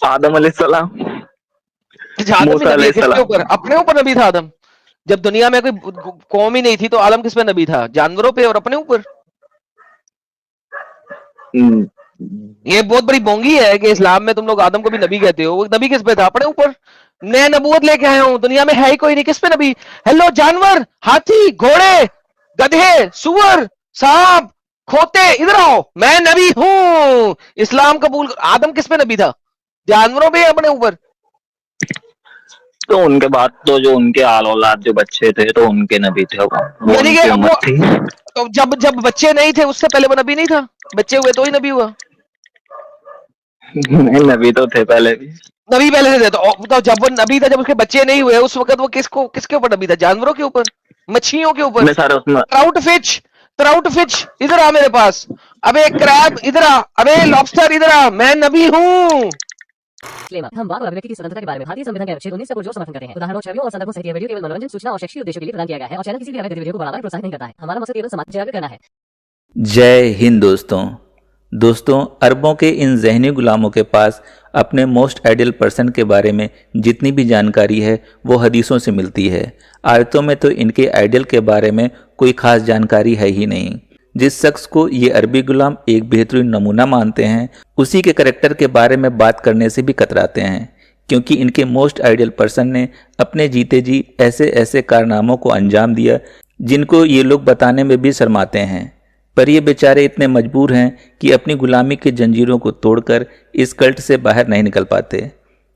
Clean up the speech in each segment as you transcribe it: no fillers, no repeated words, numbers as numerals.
आदम अलैहिस्सलाम, अच्छा, आदम भी मूसा नबी है, किसके अलैहिस्सलाम। ऊपर? अपने ऊपर नबी था आदम। जब दुनिया में कोई कौम ही नहीं थी तो आदम किस पे नबी था? जानवरों पे और अपने ऊपर। हम्म, ये बहुत बड़ी बोंगी है कि इस्लाम में तुम लोग आदम को भी नबी कहते हो। वो नबी किस पे था? अपने ऊपर। मैं नबूवत लेके आया हूं, दुनिया में है ही कोई नहीं, किस पे नबी? हेलो जानवर, हाथी, घोड़े, गधे, सुअर, सांप, खोते, इधर आओ, मैं नबी हूं, इस्लाम कबूल। आदम किस पे नबी था? जानवरों पे या अपने ऊपर? तो उनके बाद तो जो उनके आल औलाद जो बच्चे थे तो उनके नबी थे, वो यानी कि उनकी वो उम्मत थी। तो जब जब बच्चे नहीं थे उससे पहले वो नबी नहीं था? बच्चे हुए तो ही नबी हुआ। नहीं, नबी तो थे पहले भी। नबी पहले से थे तो जब वो नबी था, जब उसके बच्चे नहीं हुए उस वक्त वो किसके ऊपर नबी था? जानवरों के ऊपर, मच्छियों के ऊपर। मैं सारे उसमें ट्राउट फिश इधर आ मेरे पास। अबे क्रैब इधर आ, अबे लॉबस्टर इधर आ, मैं नबी हूँ। हम वाक और अभिव्यक्ति की स्वतंत्रता के बारे में भारतीय संविधान के अनुच्छेद 19 को जो समर्थन करते हैं, उदाहरणों, छवियों और संदर्भों सहित यह वीडियो केवल मनोरंजन, सूचना और शैक्षिक उद्देश्यों के लिए प्रदान किया गया है और चैनल किसी भी अवैध गतिविधियों को बढ़ावा प्रोत्साहित नहीं करता है। हमारा मकसद केवल समाज जागरूक करना है। जय हिंद दोस्तों, अरबों के इन जहनी गुलामों के पास अपने मोस्ट आइडियल पर्सन के बारे में जितनी भी जानकारी है वो हदीसों से मिलती है। आयतों में तो इनके आइडियल के बारे में कोई खास जानकारी है ही नहीं। जिस शख्स को ये अरबी गुलाम एक बेहतरीन नमूना मानते हैं, उसी के करैक्टर के बारे में बात करने से भी कतराते हैं, क्योंकि इनके मोस्ट आइडियल पर्सन ने अपने जीते जी ऐसे ऐसे कारनामों को अंजाम दिया जिनको ये लोग बताने में भी शर्माते हैं। पर ये बेचारे इतने मजबूर हैं कि अपनी गुलामी की जंजीरों को तोड़कर इस कल्ट से बाहर नहीं निकल पाते।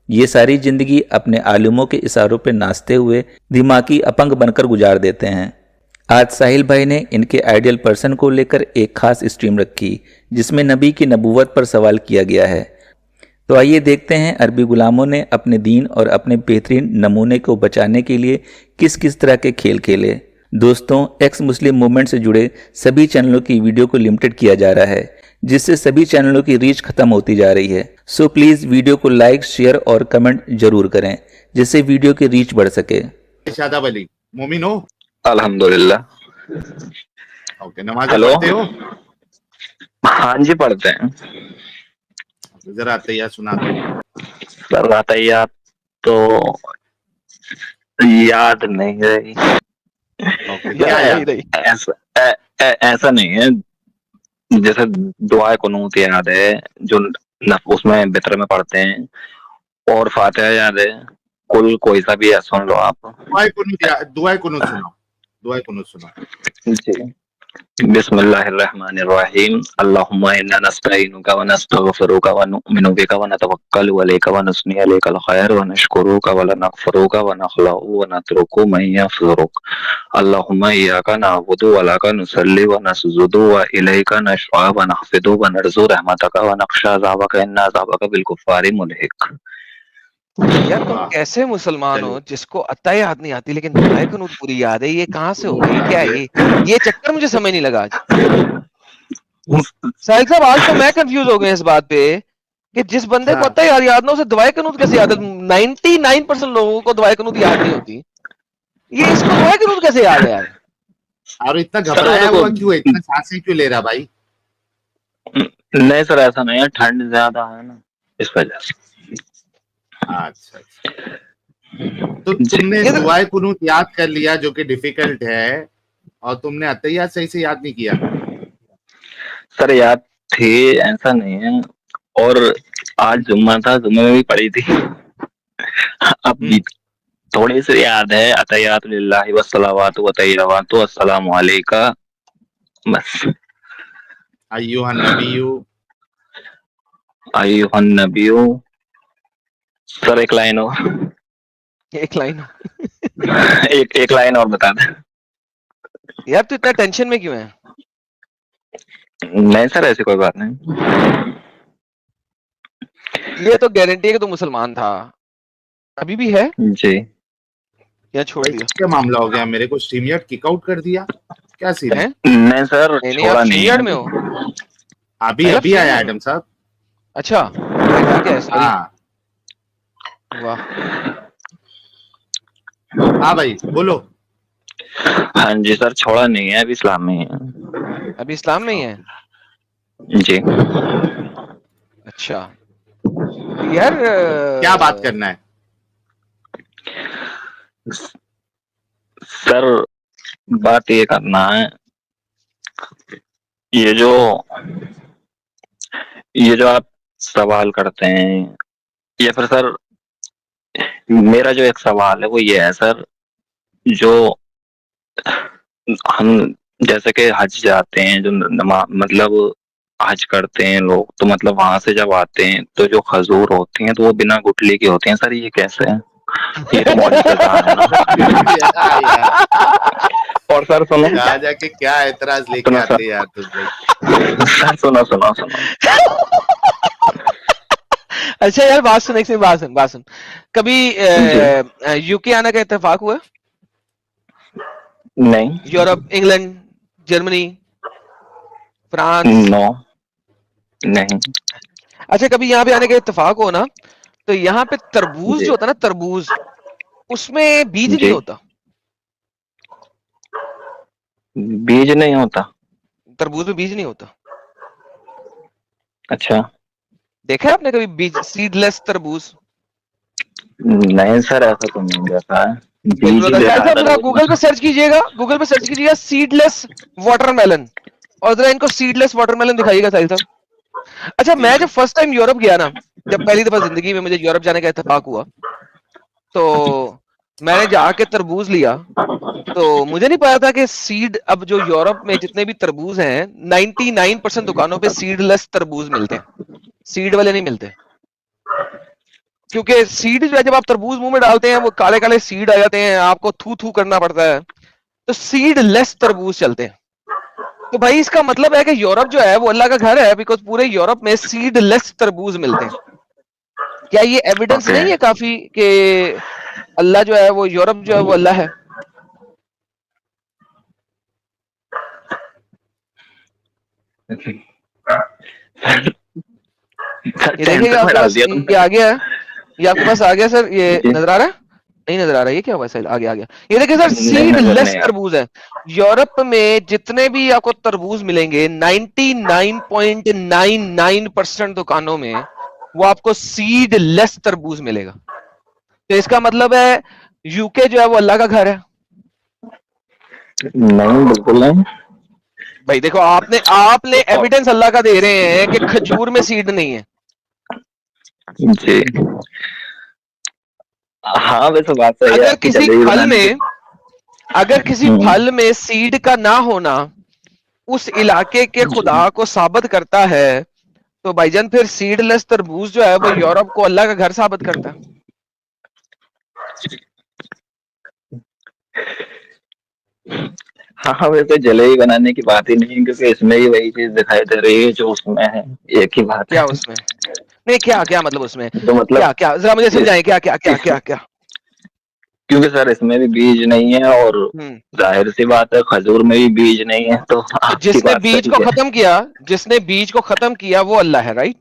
ये सारी जिंदगी अपने आलिमों के इशारों पर नाचते हुए दिमागी अपंग बनकर गुजार देते हैं। आज साहिल भाई ने इनके आइडियल पर्सन को लेकर एक खास स्ट्रीम रखी जिसमें नबी की नबूवत पर सवाल किया गया है। तो आइए देखते हैं अरबी गुलामों ने अपने दीन और अपने बेहतरीन नमूने को बचाने के लिए किस किस तरह के खेल खेले। दोस्तों, एक्स मुस्लिम मूवमेंट से जुड़े सभी चैनलों की वीडियो को लिमिटेड किया जा रहा है, जिससे सभी चैनलों की रीच खत्म होती जा रही है। सो प्लीज वीडियो को लाइक, शेयर और कमेंट जरूर करें, जिससे वीडियो की रीच बढ़ सके। शादाब अली, मोमिन हो? अल्हम्दुलिल्लाह। ओके, नमाज हेलो, पढ़ते हो? हाँ जी पढ़ते हैं। जरा तैयार सुना दो। सर तैयार तो याद नहीं रही। ओके, क्या याद? ऐसा नहीं है, जैसे दुआ कुनूत याद है जो उसमें बितर में पढ़ते हैं, और फातिहा याद है। कुल कोई सा भी है, सुन लो आप। दुआ कुनूत सुनाओ, दुआ कुनूत सुनाओ जी। बिस्मिल्लाहिर्रहमानिर्रहीम। अल्लाहुम्मा इन्ना नस्तईनुका व नस्तगफिरुका व नुमिनु बिका व नतवक्कलु अलैका व नुस्नी अलैकल खैर व नशकुरुका व नगफिरुका व नखलउ व नतरुकु मन यफजुरुक। अल्लाहुम्मा इय्याका नअबुदु व लका नुसल्ली व नसजुदु व इलैका नशअ व नहफिदु व नरजु रहमतका व नख्शा अज़ाबका इन्ना अज़ाबका बिल कुफ्फारि मुलहिक। यार तुम कैसे मुसलमान हो जिसको अत्ता याद नहीं आती लेकिन दुआए कुनूत पूरी याद है? ये कहाँ से हो गई? क्या है ये चक्कर मुझे समझ नहीं लगा आज। साहिल साहब, आज तो मैं कंफ्यूज हो गया इस बात पे कि जिस बंदे को अत्ता याद ना, उसे दुआए कुनूत कैसे याद है? 99% लोगों को दुआए कुनूत याद नहीं होती, ये इसको दुआए कुनूत कैसे याद है यार? और इतना घबराया हुआ क्यों है? इतना सांसें क्यों ले रहा भाई? नहीं सर, ऐसा नहीं है, ठंड ज्यादा है ना, इस वजह से। अच्छा, तो तुमने दुआए कुनूत याद कर लिया जो कि डिफिकल्ट है, और तुमने अत्तहियात सही से याद नहीं किया? सर याद थी, ऐसा नहीं है। और आज जुम्मा था, जुम्मे में भी पढ़ी थी। अब थोड़ी सी याद है। अतहियातु लिल्लाहि वस्सलावातु व तय्यबातु अस्सलामु अलैका, बस। अय्युहन नबिय्यु, अय्युहन नबिय्यु। सर एक लाइन और, एक लाइन एक लाइन और बता दे यार। तू इतना टेंशन में क्यों है? नहीं सर, ऐसी कोई बात नहीं। ये तो गारंटी है कि तू मुसलमान था, अभी भी है जी। या छोड़ दिया? क्या मामला हो गया? मेरे को स्ट्रीमयार्ड किक आउट कर दिया, क्या सीन है? नहीं सर, छोड़ा नहीं है। में हो अभी आया एडम साहब। अच्छा, ठीक है, सॉरी। वाह, हाँ भाई बोलो। हाँ जी सर, छोड़ा नहीं है, अभी इस्लाम में है। अभी इस्लाम में ही है? जी। अच्छा, यार क्या बात करना है? सर बात ये करना है, ये जो आप सवाल करते हैं, या फिर सर मेरा जो एक सवाल है वो ये है सर, जो हम जैसे कि हज जाते हैं, जो मतलब हज करते हैं लोग, तो मतलब वहां से जब आते हैं तो जो खजूर होती हैं तो वो बिना गुठली की होती हैं सर, ये कैसे है? ये तो मौजूदा है ना। यार, और सर सुनो, कहा जाके क्या एतराज लेके सुनो आते सर, यार तुम लोग। सर सुनो, अच्छा यार बात सुन, एक से बात सुन, कभी यूके आने का इत्तेफाक हुआ? नहीं, Europe, England, Germany, France? No, नहीं अच्छा कभी यहाँ पे आने का इत्तेफाक हो ना, तो यहाँ पे तरबूज जी, जो होता है ना, तरबूज, उसमें बीज नहीं जी होता। बीज नहीं होता? तरबूज में बीज नहीं होता। अच्छा, देखा है आपने कभी बीज, सीडलेस तरबूज? नहीं सर ऐसा तो नहीं देखा है, बीज बिल्कुल ही साहिल देखा है साहब, जरा तरबूज में। गूगल पे सर्च कीजिएगा, गूगल पे सर्च कीजिएगा सीडलेस वाटरमेलन, और जरा इनको सीडलेस वाटरमेलन दिखाइएगा साहिल साहब। अच्छा मैं जब फर्स्ट टाइम यूरोप गया ना, जब पहली दफा जिंदगी में मुझे यूरोप जाने का इत्तेफाक हुआ, तो मैंने जाके तरबूज लिया, तो मुझे नहीं पता था कि सीड, अब जो यूरोप में जितने भी तरबूज हैं 99% दुकानों पे सीडलेस तरबूज मिलते हैं, सीड वाले नहीं मिलते। क्योंकि सीड जो है, जब आप तरबूज मुंह में डालते हैं वो काले काले सीड आ जाते हैं, आपको थू थू करना पड़ता है, तो सीड लेस तरबूज चलते हैं। तो भाई इसका मतलब है कि यूरोप जो है वो अल्लाह का घर है, बिकॉज पूरे यूरोप में सीड लेस तरबूज मिलते हैं। क्या ये एविडेंस ओके, नहीं है काफी कि अल्लाह जो है वो, यूरोप जो है वो अल्लाह है? ये देखिएगा टेंशन में आपके डाल पास, दिया ये तुमने। आ गया है, ये आपके पास आ गया सर, ये जी, नजर आ रहा है? नहीं नजर आ रहा है, ये क्या हुआ सर? आ गया आ गया, ये देखिए सर, नहीं सीड नजर लेस नहीं आ तरबूज है। यूरोप में जितने भी आपको तरबूज मिलेंगे 99.99% दुकानों में वो आपको सीड लेस तरबूज मिलेगा। तो इसका मतलब है यूके जो है वो अल्लाह का घर है। नहीं, बिल्कुल नहीं। भाई देखो, आपने आपने एविडेंस अल्लाह का दे रहे हैं कि खजूर में सीड नहीं है। जी, हाँ वैसे बात सही है अगर आपकी, किसी जलेबी फल बनाने की। में, अगर किसी हम्म, फल में सीड का ना होना उस इलाके के जी, खुदा को साबित करता है, तो भाईजान फिर सीडलेस तरबूज जो है वो यूरोप को अल्लाह का घर साबित करता है। हाँ वैसे जलेबी बनाने की बात ही नहीं है, क्योंकि इसमें ही वही चीज दिखाई दे रही है जो उसमें है, एक ही बात क्या है। उसमें नहीं, क्या क्या मतलब उसमें, तो मतलब क्या क्या जरा मुझे इस, समझाएं, क्या क्या क्या इस क्या क्या? क्योंकि सर इसमें भी बीज नहीं है, और हम्म। जाहिर सी बात है खजूर में भी बीज नहीं है, तो तो आपकी बात सही है। जिसने बीज को खत्म किया वो अल्लाह है, राइट?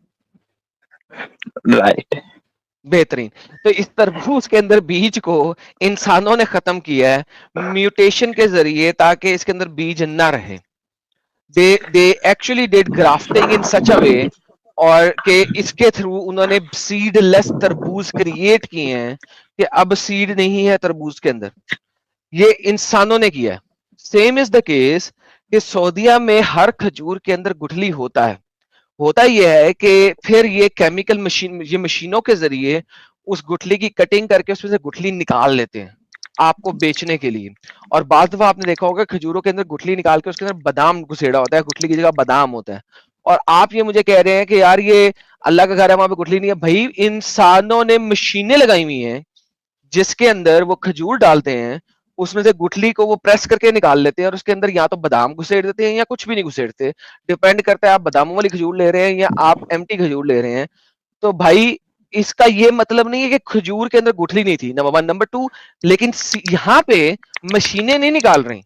राइट। बेहतरीन। तो इस तरबूज के अंदर बीज को इंसानों ने खत्म किया है म्यूटेशन के जरिए, ताकि इसके अंदर बीज ना रहे। दे एक्चुअली डिड ग्राफ्टिंग इन सच अ वे, और कि इसके थ्रू उन्होंने सीडलेस तरबूज क्रिएट किए हैं कि अब सीड नहीं है तरबूज के अंदर। ये इंसानों ने किया है। सेम इज द केस कि सऊदीया में हर खजूर के अंदर गुठली होता है। होता यह है कि फिर ये केमिकल मशीन, ये मशीनों के जरिए उस गुठली की कटिंग करके उसमें से गुठली निकाल लेते हैं आपको बेचने के लिए। और बाद दफा आपने देखा होगा खजूरों के अंदर गुठली निकाल के उसके अंदर बादाम घुसेड़ा होता है, गुठली की जगह बादाम होता है। और आप ये मुझे कह रहे हैं कि यार ये अल्लाह का घर है, वहां पे गुठली नहीं है। भाई इंसानों ने मशीनें लगाई हुई हैं जिसके अंदर वो खजूर डालते हैं, उसमें से गुठली को वो प्रेस करके निकाल लेते हैं, और उसके अंदर या तो बादाम घुसेड़ देते हैं या कुछ भी नहीं घुसेड़ते। डिपेंड करता है आप बादामों वाली खजूर ले रहे हैं या आप एम्प्टी खजूर ले रहे हैं। तो भाई इसका ये मतलब नहीं है कि खजूर के अंदर गुठली नहीं थी, नंबर वन। नंबर टू, लेकिन यहाँ पे मशीनें नहीं निकाल रही,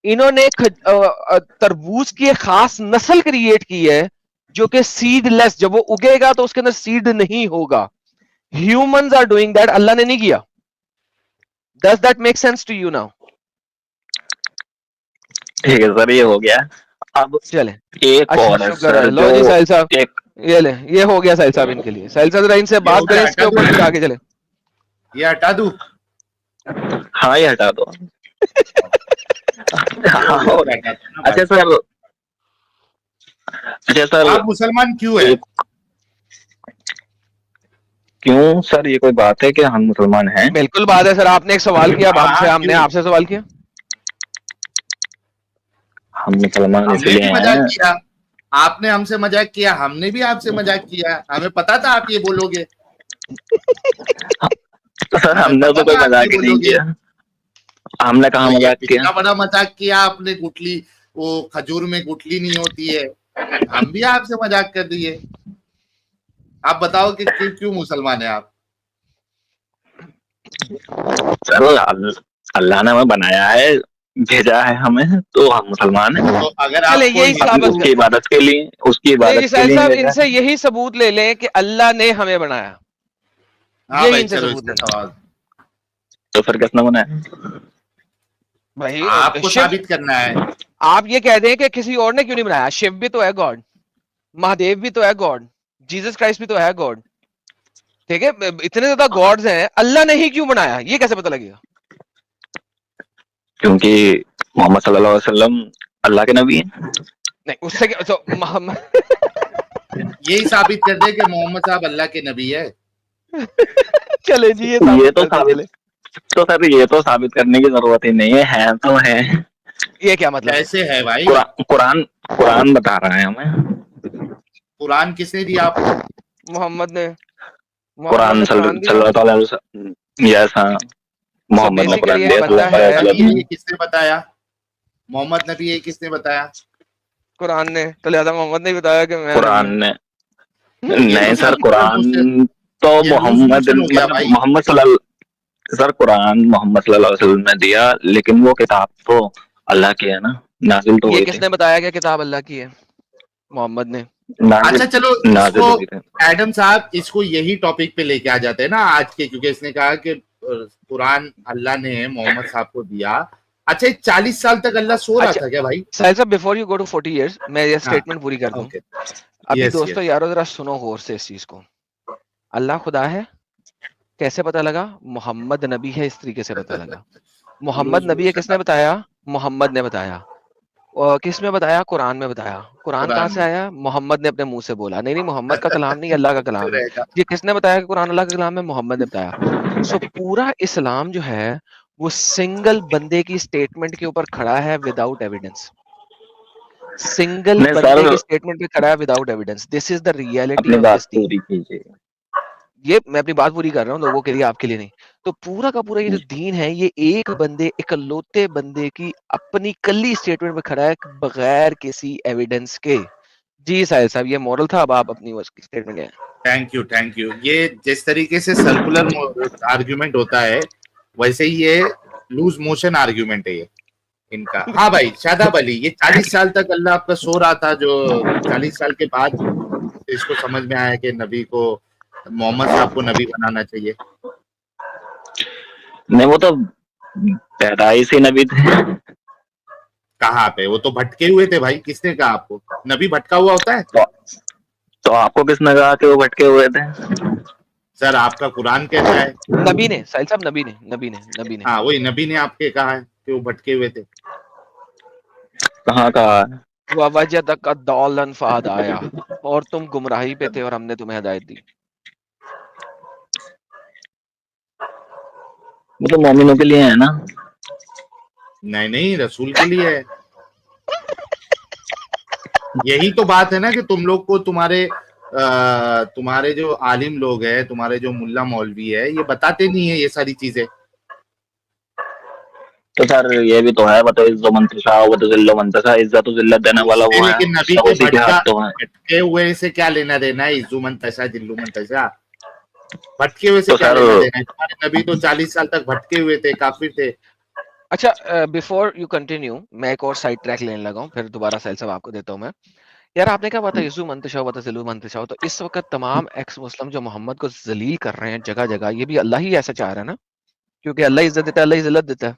इन्होंने तरबूज की एक खास नस्ल क्रिएट की है जो कि सीडलेस, जब वो उगेगा तो उसके अंदर सीड नहीं होगा। Humans are doing that, Allah ने नहीं किया। Does that make sense to you now? ठीक है सर, ये हो गया। अब चले, एक अच्छा और है शुक्र सर, है, लो जो जी साहिल साहब। एक ये ले, ये हो गया साहिल साहब इनके लिए। साहिल साहब जरा इनसे ये बात हो गया, करें इसके हटा दो ऊपर, फिर ये? आगे चले। ये हटा दूं? हाँ ये हटा दो। हाँ, ये हटा दो ना अच्छा भाई। सर, अच्छा सर, आप मुसलमान क्यों है? क्यों सर, ये कोई बात है कि हम मुसलमान हैं? बिल्कुल बात है सर, आपने एक सवाल किया अब हमसे, हमने क्यों? आपसे सवाल किया। हम मुसलमान हमने इसलिए भी मजाक हैं। किया, आपने हमसे मजाक किया, हमने भी आपसे मजाक किया, हमें पता था आप ये बोलोगे, तो सर हमें हमने पता तो कोई था आप मजाक ये ही नहीं बोलोगे। किया, हमने कहा तो ये मजाक किया। कितना बड़ा मजाक किया आपने, गुठली, वो खजूर में गुठली नहीं होती है, हम भी आपसे मजाक कर दिए। आप बताओ कि क्यों मुसलमान है आप? सर अल्लाह ने हमें बनाया है, भेजा है हमें, तो हम मुसलमान हैं। तो अगर चले आपको यही हम साबित हिंदू, उसकी इबादत के लिए, उसकी नहीं जी इबादत के साहिल लिए साहब, भेजा इनसे है। यही सबूत ले लें कि अल्लाह ने हमें बनाया, हाँ यही भाई इनसे चलो सबूत इसका ले लें। सवाल तो फिर किसने बनाया? भाई आपको शिव, साबित करना है। आप ये कह दें कि किसी और ने क्यों नहीं बनाया, शिव भी तो है गॉड, महादेव भी तो है गॉड, जीसस क्राइस्ट भी तो है गॉड, ठीक है, इतने ज्यादा गॉड्स हैं, अल्लाह ने ही क्यों बनाया, ये कैसे पता लगेगा? क्योंकि मोहम्मद सल्लल्लाहु अलैहि वसल्लम अल्लाह के नबी हैं। नहीं उससे क्या, तो मोहम्मद यही साबित कर दे कि मोहम्मद साहब अल्लाह के नबी है। चले जी ये ये साबित तो करते साबित, चले। तो सर ये तो साबित करने की जरूरत ही नहीं है, हैं तो हैं। ये क्या मतलब? कैसे है भाई? कुरान कुरान बता रहा है हमें। कुरान किसने दिया आपको? मोहम्मद ने, मोहम्मद कुरान ने कुरान दिया। सल्लल्लाहु अलैहि वसल्लम, यस हाँ, सो मोहम्मद ने बेसिकली कुरान एक दिया बंदा सल्लल्लाहु है, अलैहि नबी है वसल्लम। ये किसने बताया? मोहम्मद नबी है किसने बताया? कुरान ने, तो लिहाजा मोहम्मद ने बताया कि मैं नबी कुरान हूँ। ने, ये नहीं तो सर, सर कुरान तो ये लूज मोहम्मद, मोशन हो गया मतलब भाई। मोहम्मद सल्लल्लाहु, सर कुरान मोहम्मद सल्लल्लाहु अलैहि वसल्लम ने दिया, लेकिन वो किताब तो अल्लाह की है ना, नाजिल तो ये हुई थी। किसने बताया कि किताब अल्लाह की है? मोहम्मद ने। नाजिल, अच्छा चलो नाजिल इसको, हुई थी। एडम साहब इसको यही टॉपिक पे लेके आ जाते हैं ना आज के, क्योंकि इसने कहा कि कुरान अल्लाह ने मोहम्मद साहब को दिया। अच्छा 40 साल तक अल्लाह सो रहा अच्छा था क्या भाई? साहिल साहब, before you go to 40 years, मैं ये हाँ स्टेटमेंट पूरी कर दूं। ओके, अभी यस दोस्तों यस। यारो जरा सुनो गौर से इस चीज को। अल्लाह खुदा है कैसे पता लगा? मोहम्मद नबी है इस तरीके से पता लगा। मोहम्मद नबी है किसने बताया? मोहम्मद ने बताया। और किस में बताया? कुरान में बताया। कुरान कहाँ कुरान से में आया? मोहम्मद ने अपने मुंह से बोला। नहीं नहीं, मोहम्मद का कलाम नहीं, अल्लाह का तो कलाम है। रहेगा। ये किसने बताया कि कुरान अल्लाह का कलाम है? मोहम्मद ने बताया। सो पूरा इस्लाम जो है वो सिंगल बंदे की स्टेटमेंट के ऊपर खड़ा है विदाउट एविडेंस। सिंगल नहीं बंदे सर, की स्टेटमेंट पे खड़ा है without evidence. This is the reality अपनी ऑफ बात दिस थिंग। पूरी कीजिए। ये मैं अपनी बात पूरी कर रहा हूँ लोगों के लिए, आपके लिए नहीं। तो पूरा का पूरा ये जो दीन है, ये एक बंदे, इकलौते बंदे की अपनी कल्ली स्टेटमेंट पे खड़ा है बगैर किसी एविडेंस के। जी साहिल साहब, ये मॉरल था, अब आप अपनी स्टेटमेंट है। Thank you. ये जिस तरीके से सर्कुलर आर्ग्यूमेंट होता है, वैसे ही ये लूज मोशन आर्ग्यूमेंट है ये इनका। हाँ भाई शादाब अली, ये 40 साल तक अल्लाह आपका सो रहा था, जो 40 साल के बाद इसको समझ में आया कि नबी को, मोहम्मद साहब को नबी बनाना चाहिए। नहीं वो तो पैदाइश ही नबी थे। कहाँ पे? वो तो भटके हुए थे भाई, किसने कहा आपको नबी भटका हुआ होता है? तो आपको किसने कहा कि वो भटके हुए थे? सर आपका कुरान कहता है। नबी ने, साहिल साहब, नबी ने। हाँ वही नबी ने आपके कहा है कि वो भटके हुए थे। कहाँ कहा है? ववजदक दौलन फहदाया, और तुम गुमराही पे थे और हमने तुम्हें हिदायत दी। वो तो मोमिनों के लिए है ना। नहीं नहीं, रसूल के लिए है। यही तो बात है ना कि तुम लोग को तुम्हारे जो आलिम लोग हैं, तुम्हारे जो मुल्ला मौलवी है, ये बताते नहीं है ये सारी चीजें। तो सर ये भी तो है, बताओ इज्जो मंतशा वो तो जिल्लो मंतशा, इज्जत तो जिल्लत देने वाला उससे वो है, लेकिन नबी सब को इसी के हाथ तो है। भटके हुए से क्या लेना देना है? इज्जू मंतशा जिल्लू मंतशा, भटके हुए से तो क्या सर लेना देना है? तुम्हारे नबी तो 40 साल तक भटके हुए थे, काफिर थे। अच्छा बिफोर यू कंटिन्यू, मैं एक और साइड ट्रैक लेने लगा हूँ, फिर दोबारा साहिल साहब आपको देता हूँ मैं। यार आपने क्या बात है यीशु मंतशाओ बता जिलू मंतशाओ, तो इस वक्त तमाम एक्स मुस्लिम जो मोहम्मद को जलील कर रहे हैं जगह जगह, ये भी अल्लाह ही ऐसा चाह रहा है ना, क्योंकि अल्लाह इज्जत देता है, अल्लाह इज्जत देता है।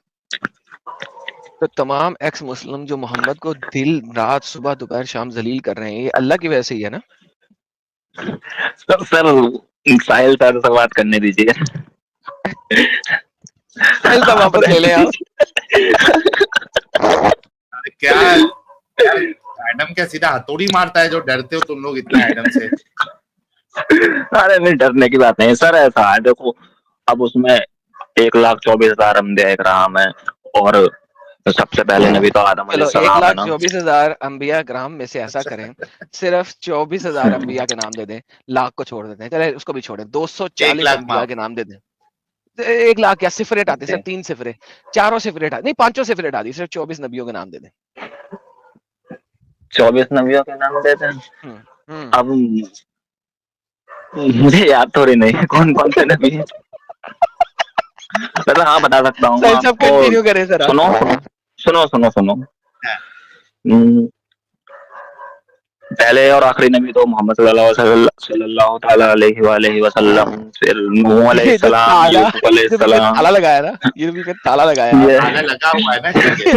तो तमाम एक्स मुस्लिम जो मोहम्मद को दिन रात सुबह दोपहर शाम जलील कर रहे हैं, ये अल्लाह की वजह से ही है ना। सर साहिल सर से बात करने दीजिए। साहिल साहब आप वापस ले लें आप। अरे क्या यार, एडम क्या सीधा हथौड़ी मारता है? जो डरते हो तुम लोग इतना एडम से। अरे नहीं, डरने की बात नहीं सर, ऐसा है देखो, अब उसमें 1,24,000 अंबिया इकराम है, और सबसे पहले नबी तो आदम चलो अलैहिस्सलाम है ना। 1,24,000 अंबिया ग्राम में से ऐसा करें, सिर्फ 24,000 अंबिया के नाम दे दें, लाख को छोड़ देते हैं, चले उसको भी छोड़ें, 240 1,00,000 अंबिया माफ। के नाम दे दें। 1 लाख क्या सिफरेट आते सर, 3 सिफरे, 4 सिफरेट आते नहीं, 5 सिफरेट आती, सिर्फ 24 नबियों के नाम दे दें। 24 नबियों के नाम देते हैं। हम्म, हम्म। अब मुझे याद थोड़ी नहीं है कौन कौन से नबी हैं। मतलब हाँ बता सकता हूँ साहिल साहब आपको। कंटिन्यू करें सर आप। सुनो सुनो सुनो। हाँ। पहले और आखिरी नबी तो मोहम्मद सल्लल्लाहु ताला अलैहि वसल्लम, फिर नूह ये जो अलैहिस्सलाम, ताला, यूसुफ जो बीच में अलैहिस्सलाम। ताला लगाया ना, ये बीच में ताला लगाया ये ताला लगा हुआ है ना, ठीक है।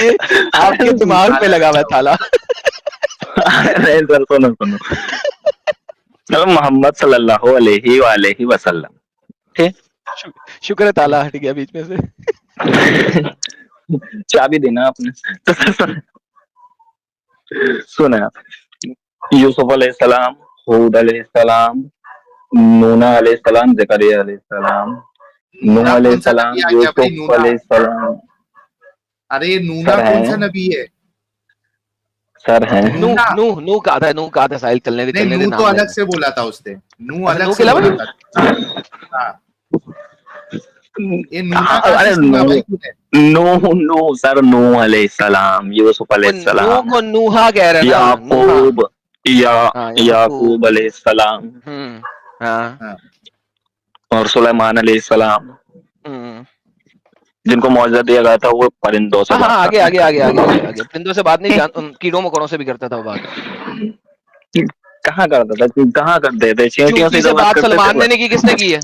ये आपके दिमाग पे लगा हुआ है ताला। नहीं सर, सुनो सुनो। मतलब मोहम्मद सल्लल्लाहु अलैहि वसल्लम, ठीक। शुक्र है ताला हट गया बीच में से। चाबी देना आपने। तो सुने आप, यूसुफ अलैहिस्सलाम, हूद अलैहिस्सलाम, नूना अलैहिस्सलाम, ज़करिया अलैहिस्सलाम, नूह नूना कौन सा अलैहिस्सलाम, नबी आ गया भाई? यूसुफ नूना, अलैहिस्सलाम। अरे ये नूना सर कौन सा हैं, नबी है? सर हैं। नूह नूना नूह नूह कहा था, नूह कहा था साहिल, चलने दे नहीं, चलने दे, नू तो नाम अलग लेने। से बोला था उसने, नू अच्छा, अलग नूह के से अलावा बोला था। हाँ, ये नूना कहाँ अरे से सुना भाई तूने? नूह नूह सर, नूह अलैहिस्सलाम, यूसुफ वो नूह अलैहिस्सलाम, को नूहा कह रहे हैं ना, नूहा। याकूब, हाँ याकूब। याकूब अलैहिस्सलाम, हाँ। हाँ, और सुलेमान अलैहिस्सलाम, हम्म। जिनको मौजूदा दिया गया था वो परिंदों से हाँ बात आगे करते आगे आगे आगे आगे आगे, परिंदों से बात नहीं, कीड़ों मकोड़ों से भी करता था वो बात। थे। कहाँ करता था, कहाँ करते थे, चींटियों से चूंटी ही से तो बात बात करते थे सलमान ने बस। नहीं की, किसने की है?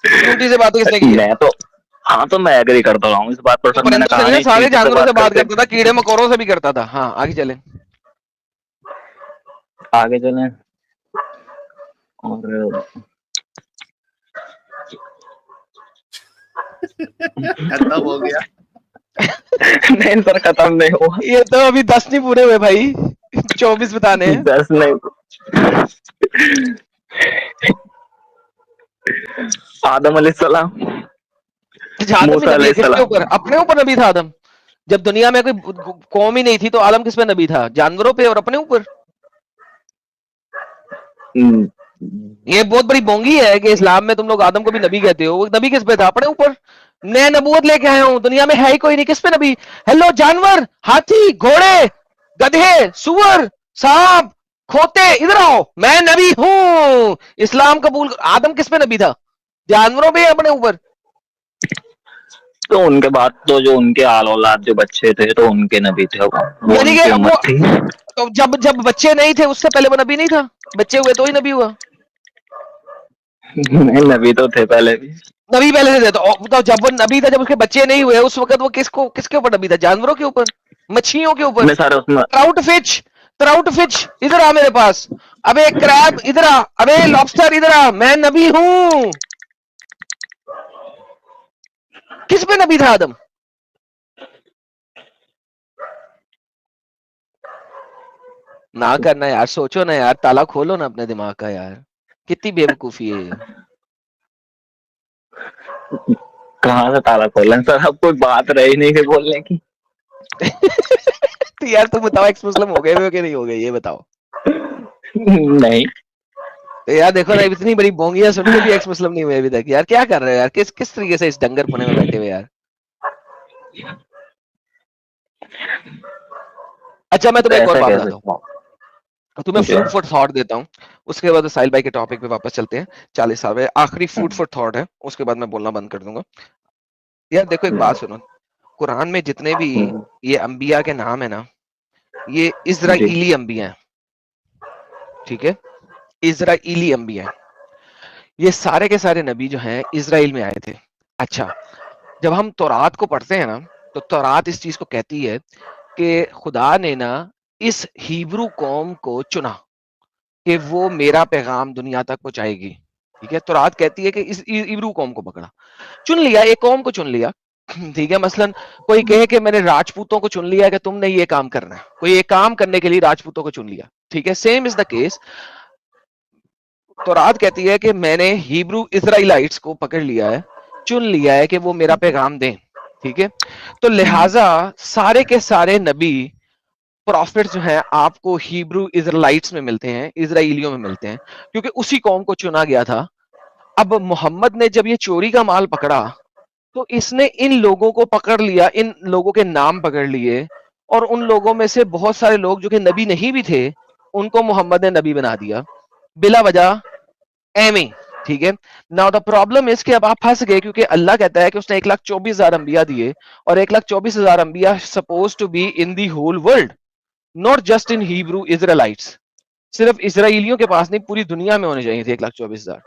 चूंटी से बात तो किसने की है? मैं तो, हाँ तो मैं एग्री करता हूँ इस बात पर तो सर, मैंने परिंदों से कहा नहीं ना, नहीं सारे चींटी से जानवरों से बात बात करते। करता था, कीड़े मकोड़ों से भी करता था। हाँ आगे चले। आगे चले, और खत्म हो गया। नहीं सर, खत्म नहीं हुआ। ये तो अभी 10 नहीं पूरे हुए भाई, 24 बताने हैं। 10 नहीं, आदम अलैहिस्सलाम, आदम भी मूसा नबी है, किसके अलैहिस्सलाम। ऊपर? अपने ऊपर नबी था आदम। जब दुनिया में कोई कौम ही नहीं थी तो आदम किस पे नबी था? जानवरों पे और अपने ऊपर। हम्म, ये बहुत बड़ी बोंगी है कि इस्लाम में तुम लोग आदम को भी नबी कहते हो। वो नबी किस पे था? अपने ऊपर। मैं नबूवत लेके आया हूं, दुनिया में है ही कोई नहीं, किस पे नबी? हेलो जानवर, हाथी, घोड़े, गधे, सुअर, सांप, खोते, इधर आओ, मैं नबी हूं, इस्लाम कबूल। आदम किस पे नबी था? जानवरों पे या अपने ऊपर? तो उनके बाद तो जो उनके आल औलाद जो बच्चे थे तो उनके नबी थे वो यानी कि उनकी वो, उम्मत थी। तो जब जब बच्चे नहीं थे उससे पहले वो नबी नहीं था? बच्चे हुए तो ही नबी हुआ। नहीं, नबी तो थे पहले भी। नबी पहले से थे तो जब वो नबी था, जब उसके बच्चे नहीं हुए, उस वक्त वो किसके ऊपर नबी था? जानवरों के ऊपर, मच्छियों के ऊपर। मैं सारे उसमें, ट्राउट फिश इधर आ मेरे पास। अबे क्रैब इधर आ, अबे लॉबस्टर इधर आ, मैं नबी हूं। किस पे नबी था आदम? ना करना यार, सोचो ना यार, ताला खोलो ना अपने दिमाग का यार, कितनी बेवकूफी है ये। कहाँ से ताला खोलें सर, अब कोई बात रही नहीं है बोलने की। तो यार तुम बताओ, एक्स मुस्लिम हो गए हो कि नहीं हो गए, ये बताओ। नहीं, तो यार देखो ना, इतनी बड़ी बोंगियां सुन के भी एक्स मुस्लिम नहीं हुए अभी तक। यार क्या कर रहे हो यार, किस किस तरीके से इस डंगर पुने में बैठे हुए यार। अच्छा मैं तुम्हें एक और ऐसा बात कैसे? बताता हूँ, तुम्हें फूड फॉर थॉट देता हूँ, उसके बाद साहिल भाई के टॉपिक पे वापस चलते हैं। 40 साल में आखिरी फूड फॉर थॉट है, उसके बाद मैं बोलना बंद कर दूंगा। यार देखो एक बात सुनो, कुरान में जितने भी ये अंबिया के नाम है ना, ये इजराइली अंबिया हैं, ठीक है? इजराइली अंबिया हैं। ये सारे के सारे नबी जो हैं इजराइल में आए थे। अच्छा, जब हम तौरात को पढ़ते हैं ना, तो तौरात इस चीज को कहती है कि खुदा ने ना इस हिब्रू कौम को चुना, کہ وہ میرا پیغام دنیا تک پہنچائے گی. ٹھیک ہے, تورات کہتی ہے کہ اس عبرو قوم کو پکڑا, چن لیا, ایک قوم کو چن لیا. ٹھیک ہے, مثلاً کوئی کہے کہ میں نے راجپوتوں کو چن لیا کہ تم نے یہ کام کرنا ہے, کوئی ایک کام کرنے کے لیے راجپوتوں کو چن لیا. ٹھیک ہے, سیم از دا کیس. تورات کہتی ہے کہ میں نے ہیبرو اسرائیلائٹس کو پکڑ لیا ہے, چن لیا ہے کہ وہ میرا پیغام دیں. ٹھیک ہے, تو لہٰذا سارے کے سارے نبی پروفٹ جو ہیں آپ کو ہیبرو اسرائیلائٹس میں ملتے ہیں, اسرائیلیوں میں ملتے ہیں, کیونکہ اسی قوم کو چنا گیا تھا. اب محمد نے جب یہ چوری کا مال پکڑا تو اس نے ان لوگوں کو پکڑ لیا, ان لوگوں کے نام پکڑ لیے, اور ان لوگوں میں سے بہت سارے لوگ جو کہ نبی نہیں بھی تھے ان کو محمد نے نبی بنا دیا بلا وجہ, ایویں. ٹھیک ہے, ناؤ دا پرابلم اس کہ اب آپ پھنس گئے, کیونکہ اللہ کہتا ہے کہ اس نے 1,24,000 انبیاء دیے, اور 1,24,000 انبیاء suppose to be in the whole world, not just in Hebrew Israelites. صرف اسرائیلیوں کے پاس نہیں, پوری دنیا میں ہونے چاہیے تھے 1,24,000.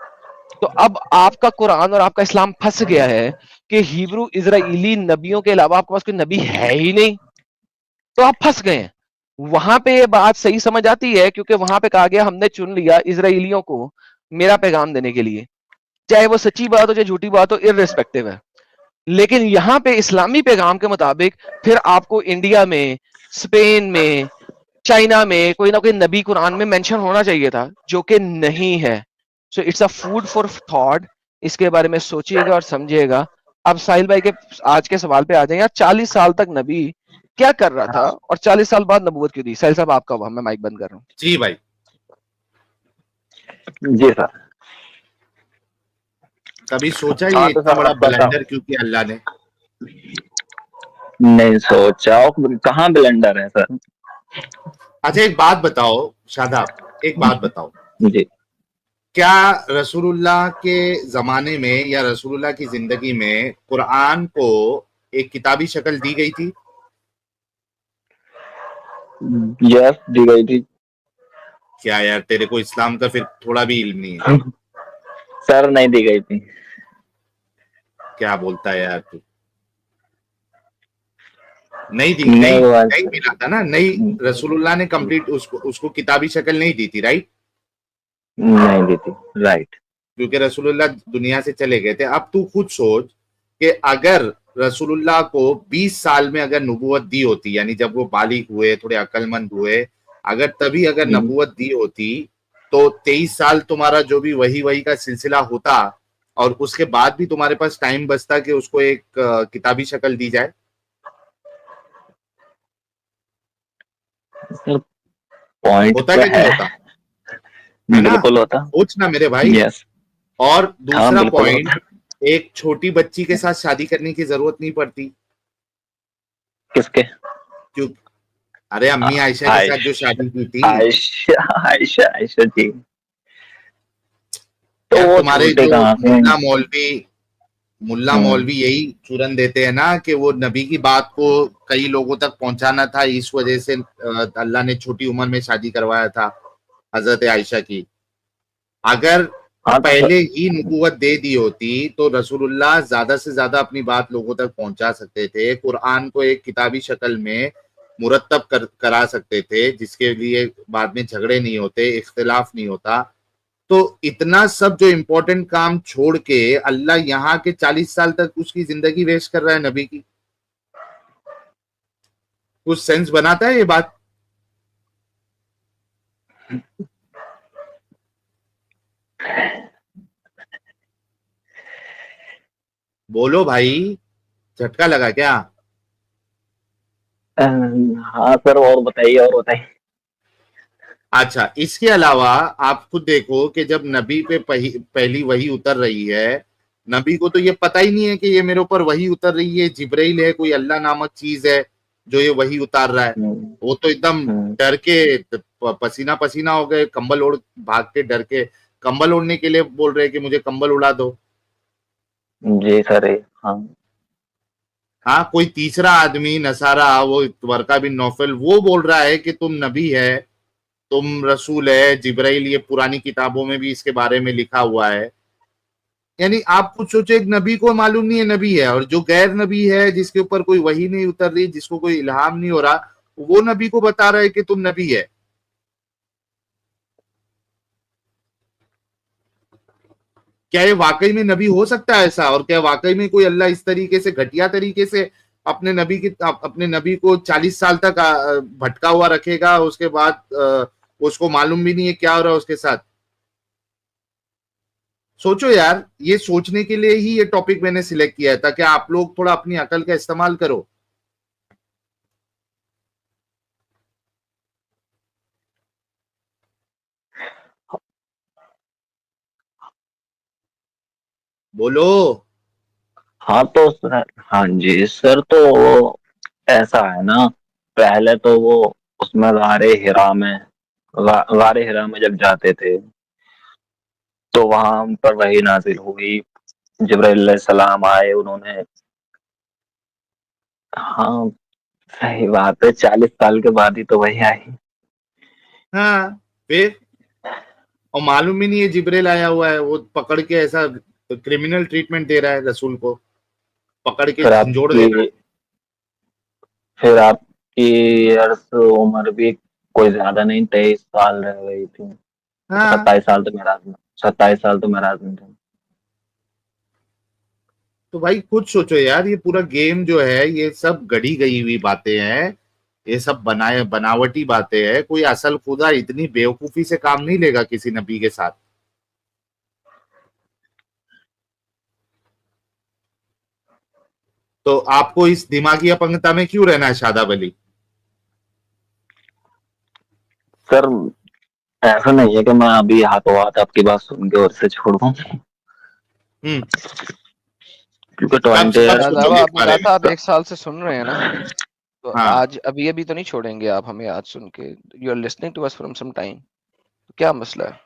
تو اب آپ کا قرآن اور آپ کا اسلام پھنس گیا ہے کہ ہیبرو اسرائیلی نبیوں کے علاوہ آپ کے پاس کوئی نبی ہے ہی نہیں, تو آپ پھنس گئے ہیں. وہاں پہ یہ بات صحیح سمجھ آتی ہے, کیونکہ وہاں پہ کہا گیا ہم نے چن لیا اسرائیلیوں کو میرا پیغام دینے کے لیے, چاہے وہ سچی بات ہو چاہے جھوٹی بات ہو, ارریسپیکٹیو ہے. لیکن یہاں پہ اسلامی پیغام کے مطابق پھر آپ کو انڈیا میں, اسپین میں, چائنا میں کوئی نہ کوئی نبی قرآن میں مینشن ہونا چاہیے تھا, جو کہ نہیں ہے. So it's a food for thought, اس کے بارے میں سوچیے گا اور سمجھیے گا. اب ساحل بھائی کے آج کے سوال پہ آ جائیں, یار 40 سال تک نبی کیا کر رہا تھا اور 40 سال بعد نبوت کیوں دی؟ ساحل صاحب آپ کا ہوا, میں مائک بند کر رہا ہوں. جی بھائی. جی سر, کبھی سوچا یہ اتنا بڑا بلنڈر کیوں کیا اللہ نے؟ نہیں سوچا. کہاں بلنڈر ہے سر؟ اچھا ایک بات بتاؤ شاداب, ایک بات بتاؤ, جی, کیا رسول اللہ کے زمانے میں یا رسول اللہ کی زندگی میں قرآن کو ایک کتابی شکل دی گئی تھی؟ یس دی گئی تھی. کیا یار تیرے کو اسلام کا پھر تھوڑا بھی علم نہیں ہے؟ سر نہیں دی گئی تھی. کیا بولتا ہے یار تو؟ نہیں ملا تھا نا, نہیں رسول اللہ نے کمپلیٹ اس کو کتابی شکل نہیں دی تھی, رائٹ؟ نہیں دی تھی, رائٹ. کیونکہ رسول اللہ دنیا سے چلے گئے تھے. اب تو خود سوچ کہ اگر رسول اللہ کو 20 سال میں اگر نبوت دی ہوتی, یعنی جب وہ بالغ ہوئے, تھوڑے عقل مند ہوئے, اگر تبھی اگر نبوت دی ہوتی تو 23 سال تمہارا جو بھی وہی کا سلسلہ ہوتا, اور اس کے بعد بھی تمہارے پاس ٹائم بچتا کہ اس کو ایک کتابی شکل دی جائے. ہوتا کہ نہیں ہوتا؟ بالکل ہوتا. سوچنا میرے بھائی. یس. اور دوسرا بالکل پوائنٹ, ایک چھوٹی بچی کے ساتھ شادی کرنے کی ضرورت نہیں پڑتی. کس کے؟ کیوں؟ ارے امی عائشہ کے ساتھ جو شادی کی تھی, عائشہ جی, تو تمہارے جو ملا مولوی یہی چورن دیتے ہیں نا کہ وہ نبی کی بات کو کئی لوگوں تک پہنچانا تھا, اس وجہ سے اللہ نے چھوٹی عمر میں شادی کروایا تھا حضرت عائشہ کی. اگر پہلے ہی نبوت دے دی ہوتی تو رسول اللہ زیادہ سے زیادہ اپنی بات لوگوں تک پہنچا سکتے تھے, قرآن کو ایک کتابی شکل میں مرتب کرا سکتے تھے, جس کے لیے بعد میں جھگڑے نہیں ہوتے, اختلاف نہیں ہوتا. تو اتنا سب جو امپورٹنٹ کام چھوڑ کے اللہ یہاں کے 40 سال تک اس کی زندگی ویسٹ کر رہا ہے نبی کی. کچھ سینس بناتا ہے یہ بات؟ بولو بھائی, جھٹکا لگا کیا؟ ہاں سر, اور بتائیے. اچھا, اس کے علاوہ آپ خود دیکھو کہ جب نبی پہ پہلی وحی اتر رہی ہے, نبی کو تو یہ پتہ ہی نہیں ہے کہ یہ میرے اوپر وحی اتر رہی ہے, جبرائیل ہے, کوئی اللہ نامک چیز ہے جو یہ وحی اتار رہا ہے. وہ تو ایک دم ڈر کے پسینہ پسینہ ہو گئے, کمبل اوڑھ بھاگ کے, ڈر کے کمبل اوڑھنے کے لیے بول رہے کہ مجھے کمبل اڑا دو. جی سر. ہاں, کوئی تیسرا آدمی نصارہ, وہ ورقہ بن نوفل, وہ بول رہا ہے کہ تم نبی ہے, تم رسول ہے, جبرائیل, یہ پرانی کتابوں میں بھی اس کے بارے میں لکھا ہوا ہے. یعنی آپ کچھ سوچے, ایک نبی کو معلوم نہیں ہے نبی ہے, اور جو غیر نبی ہے جس کے اوپر کوئی وحی نہیں اتر رہی, جس کو کوئی الہام نہیں ہو رہا, وہ نبی کو بتا رہا ہے کہ تم نبی ہے. क्या ये वाकई में नबी हो सकता है ऐसा, और क्या वाकई में कोई अल्लाह इस तरीके से घटिया तरीके से अपने नबी को 40 साल तक भटका हुआ रखेगा, उसके बाद उसको मालूम भी नहीं है क्या हो रहा है उसके साथ? सोचो यार, ये सोचने के लिए ही ये टॉपिक मैंने सिलेक्ट किया था कि आप लोग थोड़ा अपनी अकल का इस्तेमाल करो। बोलो। हाँ तो सर, हाँ जी सर, तो वो ऐसा है ना, पहले तो वो उसमें गारे हिरा में जब जाते थे तो वहां पर वही नाजिल हुई, जिब्राइल सलाम आए, उन्होंने, हाँ सही बात है, 40 साल के बाद ही तो वही आई। हाँ फिर, और मालूम ही नहीं है जिब्राइल आया हुआ है, वो पकड़ के ऐसा क्रिमिनल ट्रीटमेंट दे रहा है रसूल को, पकड़ के जोड़ दे रहा है। फिर आपकी अर्स उम्र भी कोई ज्यादा नहीं, 23 साल रह गई थी। हाँ 27 साल तो मेरा आदमी था। तो भाई खुद सोचो यार, ये पूरा गेम जो है ये सब गढ़ी गई हुई बातें हैं, ये सब बनावटी बातें हैं। कोई असल खुदा इतनी बेवकूफी से काम नहीं लेगा किसी नबी के साथ। तो आपको इस दिमागी अपंगता में क्यों रहना है शादाब अली? सर ऐसा नहीं है कि मैं अभी हाथों हाथ आपकी बात सुन के और से छोड़ दूं, क्योंकि आपने कहा था आप 1 साल से सुन रहे हैं ना, तो हाँ। आज अभी तो नहीं छोड़ेंगे आप हमें आज सुन के? You are listening to us from some time, तो क्या मसला है?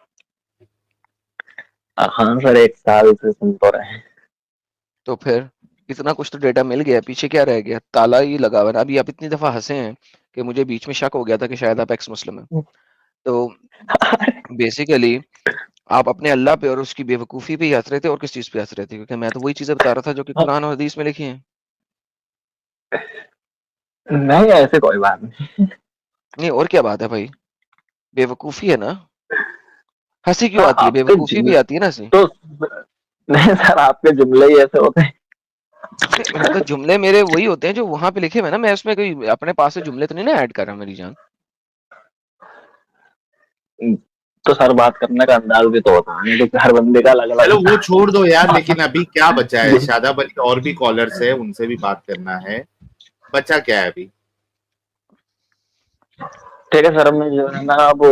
हाँ सर, 1 साल से सुन तो रहे हैं। तो फिर इतना कुछ तो डेटा मिल गया, पीछे क्या रह गया? ताला ही लगा हुआ है। अभी आप इतनी दफा हंसे हैं कि मुझे बीच में शक हो गया था कि शायद आप एक्स मुस्लिम हैं। तो बेसिकली आप अपने अल्लाह पे और उसकी बेवकूफी पे ही हंस रहे थे, और किस चीज पे हंस रहे थे? क्योंकि मैं तो वही चीजें बता रहा था जो कि कुरान और हदीस में लिखी हैं। नहीं ऐसे कोई बात नहीं। नहीं और क्या बात है भाई, बेवकूफी है ना, हंसी क्यों आती है? बेवकूफी भी आती है ना हंसी। तो नहीं सर, आपके जुमले ही ऐसे होते हैं। तो जुमले मेरे वही होते हैं जो वहां पे लिखे हुए ना, मैं उसमें कोई अपने पास से जुमले तो नहीं ना ऐड कर रहा मेरी जान। तो सर बात करने का अंदाज भी तो होता है, तो हर बंदे का अलग अलग। चलो वो छोड़ दो यार, लेकिन अभी क्या बचा है? शादाब अली और भी कॉलर्स है, उनसे भी बात करना है। बचा क्या है अभी? ठीक है सर, मैं जो है ना, अब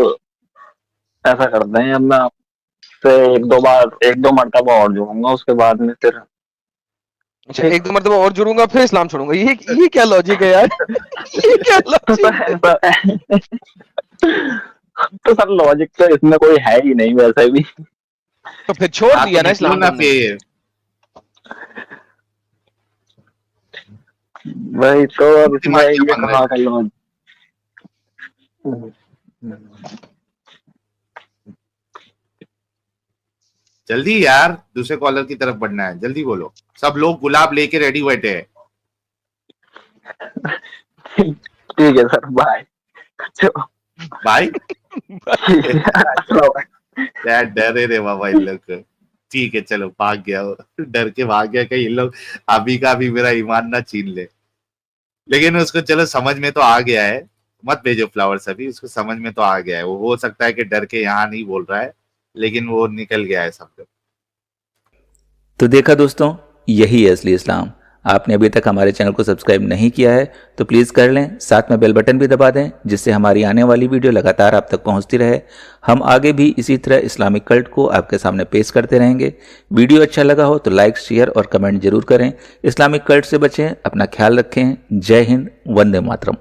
ऐसा करते हैं, अब मैं आपसे 1-2 मरतबा और जुड़ूंगा, उसके बाद में फिर। अच्छा, 1-2 मरतबा और जुड़ूंगा फिर इस्लाम छोड़ूंगा? ये क्या लॉजिक है यार? ये क्या लॉजिक है? तो सर लॉजिक तो इसमें कोई है ही नहीं वैसे भी। तो फिर छोड़ दिया ना इस्लाम ना तुमने? फिर वही तो, अब इसमें ये कहाँ का लॉजिक? जल्दी यार, दूसरे कॉलर की तरफ बढ़ना है, जल्दी बोलो। सब लोग गुलाब लेके रेडी बैठे हैं। ठीक है सर, बाय बाय। यार डरे रे बाबा इन लोग। ठीक है चलो, भाग गया वो, डर के भाग गया कहीं इन लोग अभी का भी मेरा ईमान ना छीन ले। लेकिन उसको चलो समझ में तो आ गया है, मत भेजो फ्लावर्स अभी, उसको समझ में तो आ गया है। वो हो सकता है कि डर के यहाँ नहीं बोल रहा है, लेकिन वो निकल गया है सब। तो देखा दोस्तों, यही है असली इस्लाम। आपने अभी तक हमारे चैनल को सब्सक्राइब नहीं किया है तो प्लीज़ कर लें, साथ में बेल बटन भी दबा दें, जिससे हमारी आने वाली वीडियो लगातार आप तक पहुंचती रहे। हम आगे भी इसी तरह इस्लामिक कल्ट को आपके सामने पेश करते रहेंगे। वीडियो अच्छा लगा हो तो लाइक, शेयर और कमेंट जरूर करें। इस्लामिक कल्ट से बचें, अपना ख्याल रखें। जय हिंद, वंदे मातरम।